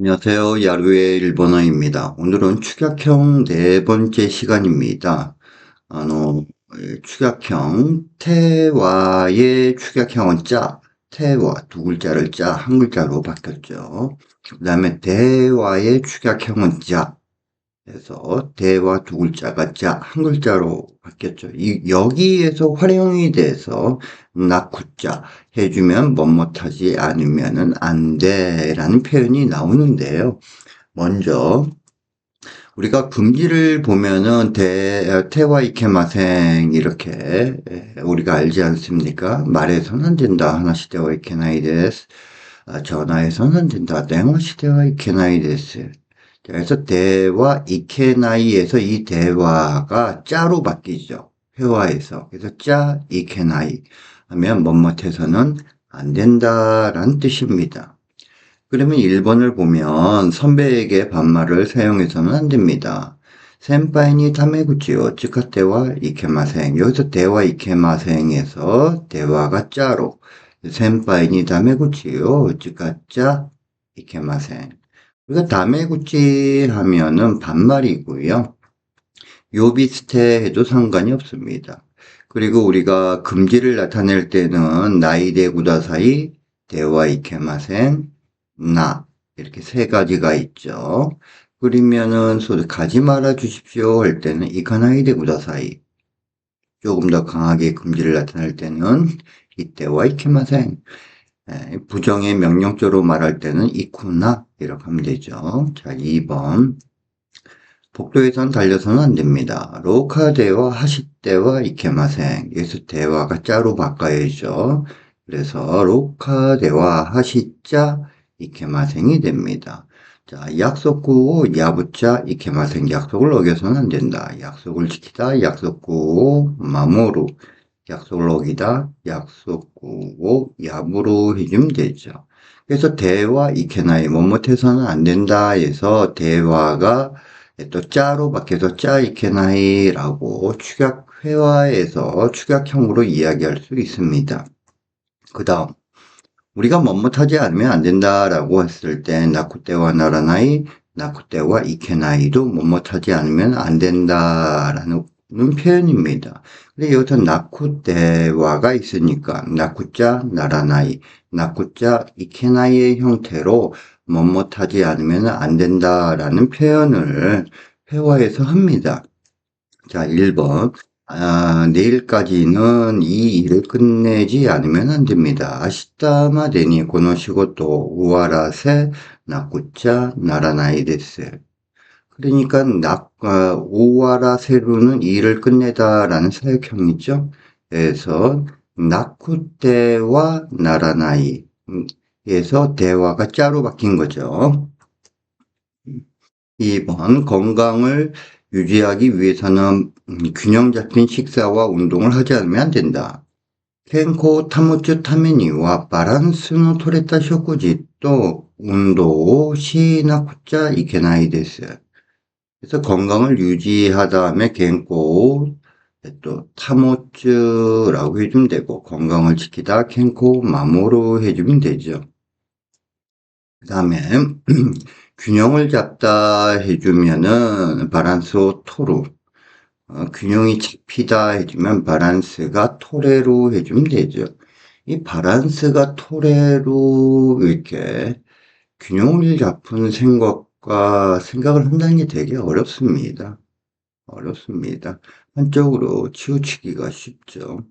안녕하세요. 야루의 일본어입니다. 오늘은 축약형 네 번째 시간입니다. 축약형, 태와의 축약형은 자, 태와 두 글자를 자, 한 글자로 바뀌었죠. 그 다음에 대와의 축약형은 자, 그래서 대와 두 글자가 자, 한 글자로 바뀌었죠. 여기에서 활용이 돼서 나쿠자 해주면 뭐뭇하지 않으면은 안 돼라는 표현이 나오는데요. 먼저 우리가 금지를 보면은 태와 이케마생 이렇게 우리가 알지 않습니까? 말해서는 안 된다. 하나시 대와 이케나이 데스. 전화해서는 안 된다. 땡화시 대와 이케나이 데스. 그래서 대화 이케나이에서 이 대화가 짜로 바뀌죠. 회화에서. 그래서 짜 이케나이 하면 뭐뭇해서는 안 된다라는 뜻입니다. 그러면 1번을 보면 선배에게 반말을 사용해서는 안 됩니다. 센파이니 타메구치요 츠카테와 이케마생. 여기서 대화 이케마생에서 대화가 짜로 센파이니 타메구치요 츠카짜 이케마생. 우리가 다메구치 하면은 반말이고요. 요 비슷해 해도 상관이 없습니다. 그리고 우리가 금지를 나타낼 때는 나이데 구다사이, 대화 이케마센, 나 이렇게 세 가지가 있죠. 그러면은 가지 말아 주십시오 할 때는 이카나이데 구다사이. 조금 더 강하게 금지를 나타낼 때는 이때와 이케마센. 부정의 명령조로 말할 때는 이쿠나 이렇게 하면 되죠. 자, 2번. 복도에선 달려서는 안 됩니다. 로카대와 하시대와 이케마생. 여기서 대화가 짜로 바꿔야죠. 그래서 로카대와 하시자 이케마생이 됩니다. 자, 약속구호 야부자 이케마생. 약속을 어겨서는 안 된다. 약속을 지키다 약속구호 마모루. 약속을 어기다 약속구호 야부로 해주면 되죠. 그래서 대화 이케나이 뭐뭇해서는 안 된다 해서 대화가 또 짜로 바뀌어서 짜 이케나이라고 축약회화에서 축약형으로 이야기할 수 있습니다. 그 다음 우리가 뭐뭇하지 않으면 안 된다라고 했을 때 나쿠테와 나라나이, 나쿠테와 이케나이도 뭐뭇하지 않으면 안 된다라는 표현입니다. 근데 여기서 나쿠테와가 있으니까 나쿠자 나라나이, 나쿠자 이케나이의 형태로 뭐뭇하지 않으면 안 된다라는 표현을 회화에서 합니다. 자, 1번. 내일까지는 이 일을 끝내지 않으면 안 됩니다. 아시타마 데니 고노 시고토 우와라세 나쿠자 나라나이 데스. 그러니까 우와라세루는 이 일을 끝내다라는 사역형이죠. 그래서 나쿠테와 나라나이에서 대화가 짜로 바뀐 거죠. 2번 건강을 유지하기 위해서는 균형 잡힌 식사와 운동을 하지 않으면 안 된다. 켄코 타무츠 타메니와 바란스노 토레타 쇼쿠지 또 운동 시나쿠자 이케나이 데스. 그래서 건강을 유지하다 하면 켄코 또 타모츠라고 해주면 되고 건강을 지키다 켄코 마모로 해주면 되죠. 그 다음에 균형을 잡다 해주면은 바란스 토루 균형이 잡히다 해주면 바란스가 토레로 해주면 되죠. 이 바란스가 토레로 이렇게 균형을 잡은 생각을 한다는 게 되게 어렵습니다. 어렵습니다. 한쪽으로 치우치기가 쉽죠.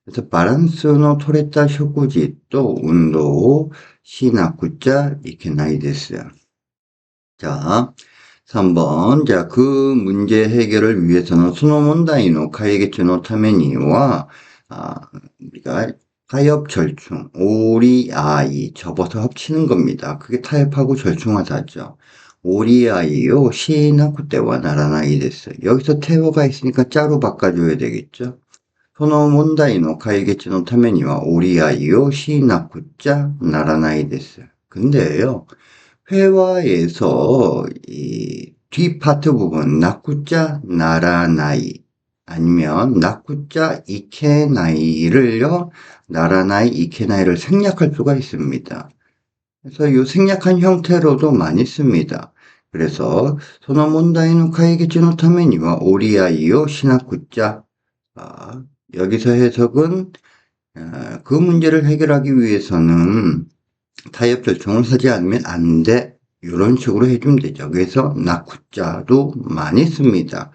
그래서 바란스노 토레타 쇼쿠지 또 운동 시나쿠자 이케나이 데스. 자, 3번. 자, 그 문제 해결을 위해서는 수노몬다이노 카이게츠노 타메니와 우리가 타협 절충, 오리아이 접어서 합치는 겁니다. 그게 타협하고 절충하다죠. 오리아이요 시나쿠테와 나라나이 됐어요. 여기서 태워가 있으니까 짜로 바꿔줘야 되겠죠. 소노몬다이노 카이게츠노 타메니와 오리아이요 시나쿠짜 나라나이 됐어요. 근데요. 회화에서 이 뒷파트 부분 나쿠자 나라나이 아니면 나쿠자 이케나이를요 나라나이 이케나이를 생략할 수가 있습니다. 그래서 이 생략한 형태로도 많이 씁니다. 그래서 소노몬다이 노 카이게치 노 타메니와 오리아이요 시나쿠짜. 여기서 해석은 그 문제를 해결하기 위해서는 타협 절충을 하지 않으면 안 돼. 이런 식으로 해주면 되죠. 그래서 나쿠자도 많이 씁니다.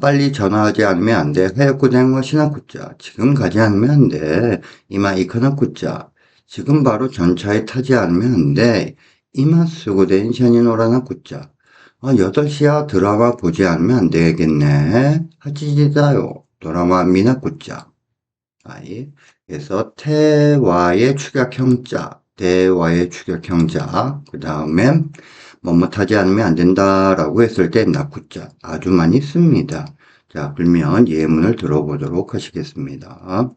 빨리 전화하지 않으면 안 돼. 하얗고 댕과 시나쿠자. 지금 가지 않으면 안 돼. 이마 이카나쿠자. 지금 바로 전차에 타지 않으면 안 돼. 이마 쓰고 덴샤니 노라나쿠자. 8시야 드라마 보지 않으면 안 되겠네. 하치지다요. 드라마 미나쿠자. 아이. 그래서 태와의 축약형자, 대와의 축약형자, 그 다음에 뭐뭇하지 않으면 안 된다라고 했을 때 나쿠자 아주 많이 씁니다. 자, 그러면 예문을 들어보도록 하시겠습니다.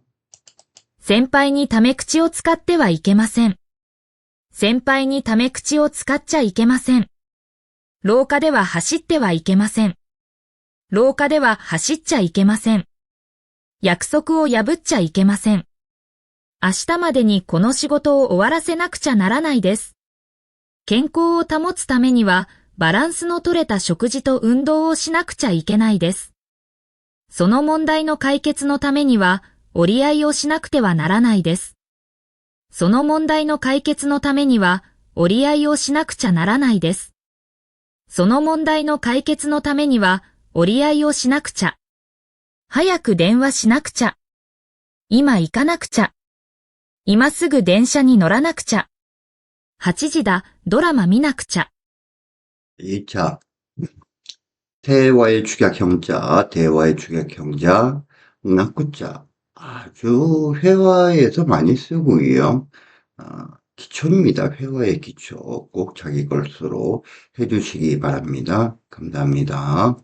先輩にタメ口を使ってはいけません。先輩にタメ口を使っちゃいけません。廊下では走ってはいけません。廊下では走っちゃいけません。約束を破っちゃいけません。明日までにこの仕事を終わらせなくちゃならないです。健康を保つためにはバランスの取れた食事と運動をしなくちゃいけないです。その問題の解決のためには折り合いをしなくてはならないです。その問題の解決のためには折り合いをしなくちゃならないです。その問題の解決のためには折り合いをしなくちゃ。早く電話しなくちゃ。今行かなくちゃ。今すぐ電車に乗らなくちゃ。8時だ、ドラマ見なくちゃ。 2차. 태와의 축약형자, 대와의 축약형자, 나쿠자. 아주 회화에서 많이 쓰고요. 기초입니다. 회화의 기초. 꼭 자기 것으로 해주시기 바랍니다. 감사합니다.